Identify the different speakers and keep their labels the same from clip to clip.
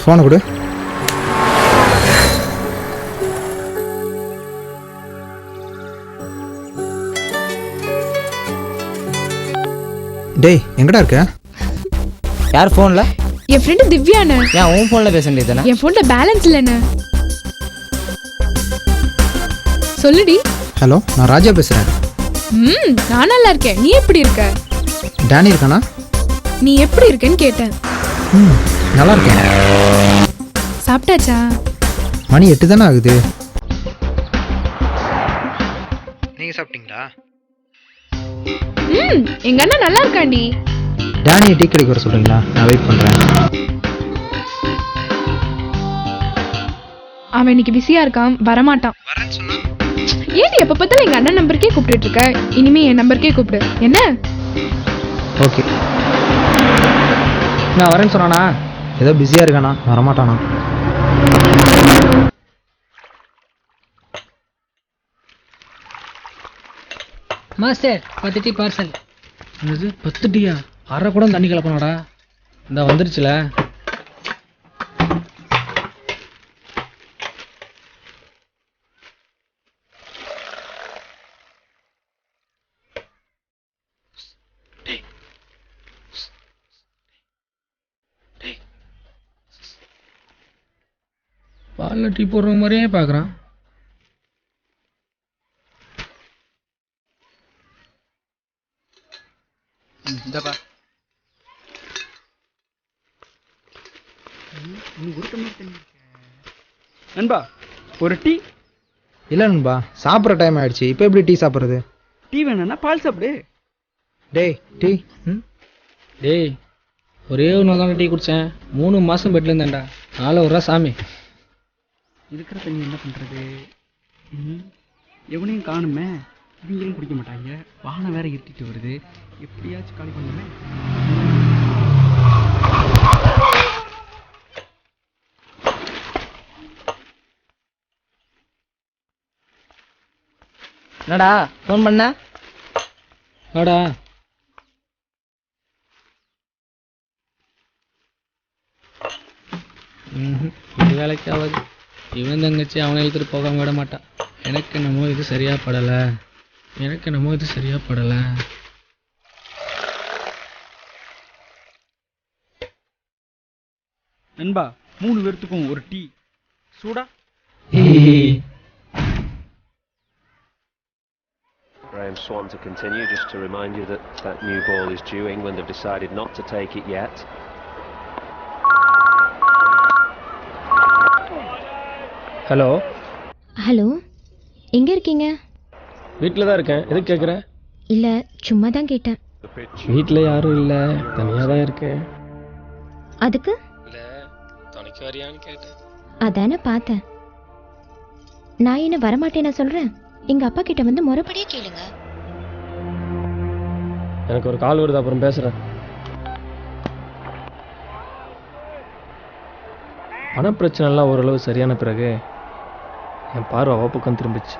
Speaker 1: ஃபோனை கொடு. டேய் எங்கடா இருக்க?
Speaker 2: யார் ஃபோன்ல?
Speaker 3: என் ஃப்ரெண்டு திவ்யாண்ணே.
Speaker 2: ஏன் உன் ஃபோன்ல பேச வேண்டியதானே?
Speaker 3: என் ஃபோன்ல பேலன்ஸ் இல்லைண்ணே. சொல்லுடி.
Speaker 1: ஹலோ, நான் ராஜா பேசுகிறேன்.
Speaker 3: நான் நல்லா இருக்கேன். நீ எப்படி இருக்க?
Speaker 1: டேனி இருக்கானா?
Speaker 3: நீ எப்படி இருக்கேன்னு கேட்டேன்.
Speaker 1: நல்லா இருக்கேன்.
Speaker 3: சாப்பிட்டாச்சா?
Speaker 1: மணி 8 தானே ஆகுது. நீங்கள் சாப்பிட்டீங்களா?
Speaker 3: எங்க அண்ணன் நல்லா இருக்காண்டி.
Speaker 1: டேனியை டீ கடைக்கு வர சொல்கிறீங்களா? நான் வெயிட் பண்ணுறேன்.
Speaker 3: அவன் இன்னைக்கு பிஸியா இருக்கான், வரமாட்டான். ஏன் எப்ப பார்த்தாலும் எங்க அண்ணன் நம்பருக்கே கூப்பிட்டு இருக்க? இனிமே என் நம்பருக்கே கூப்பிடு. என்ன?
Speaker 1: ஓகே.
Speaker 2: நான் வரேன்னு சொன்னானா?
Speaker 1: ஏதோ பிஸியாக இருக்கானா, வரமாட்டானா?
Speaker 4: Master 10 tea parcel.
Speaker 2: என்னது 10 டீயா? அரை கூட தண்ணி கலப்பனாடா. இந்த வந்துருச்சுல. பாலில் டீ போடுற மாதிரியே பார்க்குறான். இந்தப்பா
Speaker 5: நண்பா ஒரு டீ.
Speaker 1: இல்லை நண்பா, சாப்பிட்ற டைம் ஆயிடுச்சு. இப்போ எப்படி டீ சாப்பிட்றது?
Speaker 5: டீ வேணும்னா பால் சாப்பிடு.
Speaker 1: டேய் டீ.
Speaker 2: டேய், ஒரே ஒரு நாள் தானே டீ குடித்தேன். 3 மாதம் பெட்டில் இருந்தேன்டா. 4 ரூபா சாமி.
Speaker 5: இருக்கிற தண்ணி என்ன பண்ணுறது? எவனையும் காணுமே. இவங்களும் குடிக்க மாட்டாங்க. வானம் வேற இருட்டிட்டு வருது. எப்படியாச்சும் காலி பண்ணுமே.
Speaker 2: என்னடா ஃபோன் பண்ண? வாடா. இது வேலைக்கு ஆகாது. இவன் தங்கச்சி அவனை இழுத்துட்டு போகாம விட மாட்டான். எனக்கு என்னமோ இது சரியா படலை.
Speaker 5: நண்பா 3 பேர்த்துக்கும் ஒரு டீ சூடா.
Speaker 6: Graham Swan to continue, just to remind you that that new ball is due. England have decided not to take it yet.
Speaker 2: Hello.
Speaker 7: Hello, எங்கே இருக்கீங்க?
Speaker 2: வீட்டில் தான் இருக்கேன். எதுக்கு கேட்குற?
Speaker 7: இல்லை, சும்மா தான் கேட்டேன்.
Speaker 2: வீட்டில் யாரும் இல்லை, தனியாக தான் இருக்கேன்.
Speaker 7: அதுக்கு?
Speaker 2: இல்லை, துணைக்கு வரியான்னு கேட்டேன்.
Speaker 7: அதானே பார்த்தேன். நான் என்ன வரமாட்டேன்னு சொல்கிறேன். எங்கள் அப்பா கிட்ட வந்து முறைப்படியே கேளுங்க.
Speaker 2: எனக்கு ஒரு கால் வருது, அப்புறம் பேசுகிறேன். பணப்பிரச்சனைலாம் ஓரளவு சரியான பிறகு என் பார்வை அவ பக்கம் திரும்பிச்சு.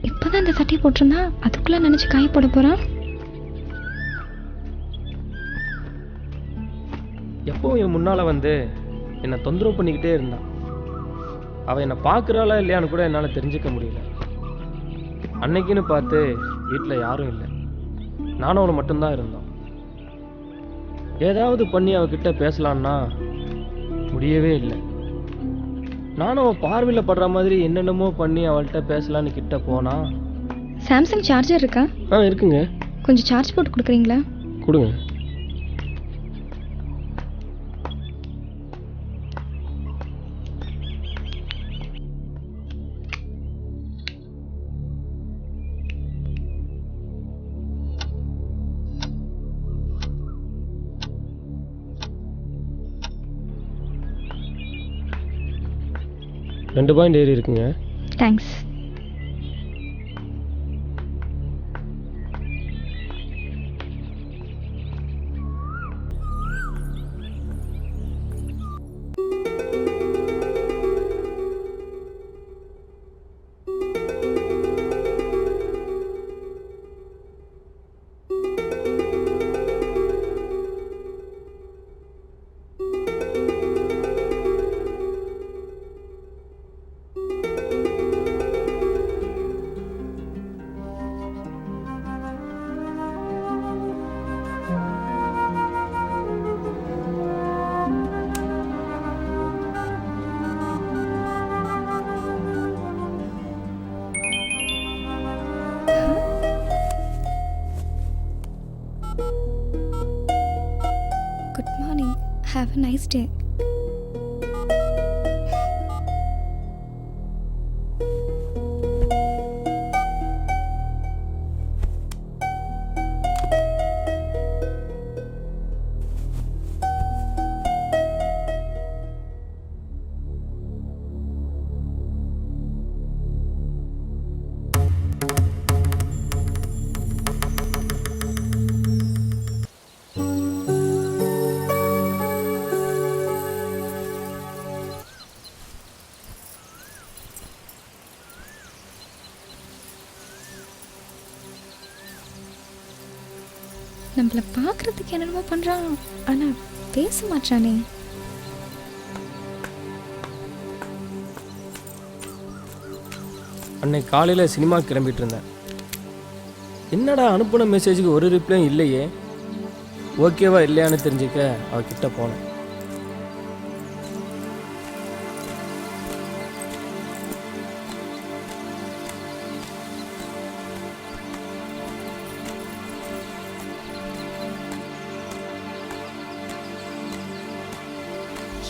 Speaker 7: இப்போதான் இந்த சட்டையை போட்டிருந்தா அதுக்குள்ளே நினச்சி காய போட போகிறான்.
Speaker 8: எப்பவும் என் முன்னால் வந்து என்னை தொந்தரவு பண்ணிக்கிட்டே இருந்தான். அவள் என்னை பார்க்குறாளா இல்லையான்னு கூட என்னால் தெரிஞ்சுக்க முடியல. அன்னைக்குன்னு பார்த்து வீட்டில் யாரும் இல்லை, நானும் அவளை மட்டும்தான் இருந்தோம். ஏதாவது பண்ணி அவகிட்ட பேசலான்னா முடியவே இல்லை. நானும் அவள் பார்வையில் படுற மாதிரி என்னென்னமோ பண்ணி அவள்கிட்ட பேசலான்னு கிட்ட போனா.
Speaker 7: சாம்சங் சார்ஜர் இருக்கா?
Speaker 8: இருக்குங்க.
Speaker 7: கொஞ்சம் சார்ஜ் போட்டு கொடுக்குறீங்களா?
Speaker 8: கொடுங்க. $2 ஏறி இருக்குங்க.
Speaker 7: Thanks.
Speaker 9: Have a nice day. நம்மள பார்க்கறதுக்கு என்னென்னமோ பண்ணுறான், ஆனால் பேச மாட்டானே.
Speaker 8: அன்னைக்கு காலையில் சினிமா கிளம்பிட்டு இருந்தேன். என்னடா அனுப்பின மெசேஜுக்கு ஒரு ரிப்ளையும் இல்லையே. ஓகேவா இல்லையான்னு தெரிஞ்சுக்க அவகிட்ட போனேன்.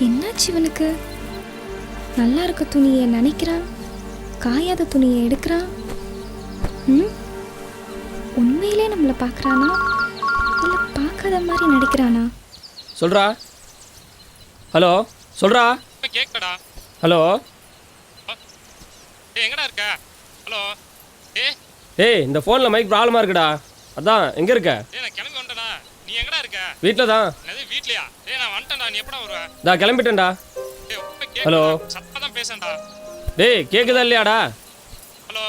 Speaker 9: என்னாச்சு இவனுக்கு? நல்லா இருக்க துணியை நினைக்கிறான், காயாத துணியை எடுக்கிறான். உண்மையிலே நம்மளை பார்க்குறானா இல்லை பார்க்காத மாதிரி நடிக்கிறானா?
Speaker 8: சொல்றா. ஹலோ சொல்றா.
Speaker 10: கேக்கடா.
Speaker 8: ஹலோ
Speaker 10: எங்கடா இருக்க? ஹலோ
Speaker 8: ஏய் இந்த ஃபோனில் மைக் ப்ராப்ளமாக இருக்குடா. அதான் எங்கே இருக்க?
Speaker 10: நான் கிளம்பி வந்துட்டேனா. நீ எங்கடா இருக்க?
Speaker 8: வீட்டில் தான்.
Speaker 10: வீட்லையா? நான் வந்துட்டேன்டா. நீ எப்படா வருவ?
Speaker 8: நான் கிளம்பிட்டேன்டா. ஹலோ
Speaker 10: சத்தமா தான் பேசேன்டா.
Speaker 8: டேய் கேக்குதா இல்லையாடா?
Speaker 10: ஹலோ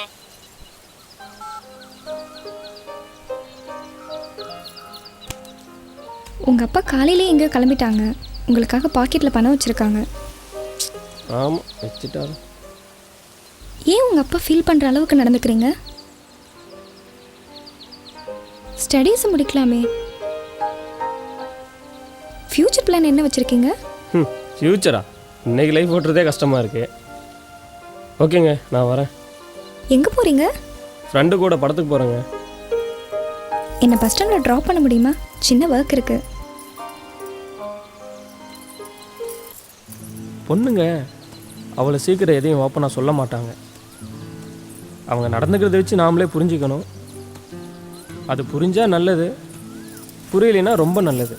Speaker 9: உங்கள் அப்பா காலையிலே எங்கேயோ கிளம்பிட்டாங்க. உங்களுக்காக பாக்கெட்டில் பணம் வச்சுருக்காங்க.
Speaker 8: ஆமாம் வச்சுட்டாரு.
Speaker 9: ஏன் உங்கள் அப்பா ஃபீல் பண்ணுற அளவுக்கு நடந்துக்கிறீங்க? ஸ்டடீஸை முடிக்கலாமே. ஃப்யூச்சர் பிளான் என்ன வச்சுருக்கீங்க?
Speaker 8: ஃப்யூச்சரா? இன்னைக்கு லைஃப் ஓட்டுறதே கஷ்டமாக இருக்கு. ஓகேங்க நான் வரேன்.
Speaker 9: எங்கே போகிறீங்க?
Speaker 8: ஃப்ரெண்டு கூட படத்துக்கு போகிறேங்க.
Speaker 9: என்னை பஸ் ஸ்டாண்டில் ட்ராப் பண்ண முடியுமா? சின்ன ஒர்க் இருக்குது.
Speaker 8: பொண்ணுங்க அவளை சீக்கிரம் எதையும் ஓப்பனாக சொல்ல மாட்டாங்க. அவங்க நடந்துக்கிறத வச்சு நாமளே புரிஞ்சுக்கணும். அது புரிஞ்சால் நல்லது, புரியலைன்னா ரொம்ப நல்லது.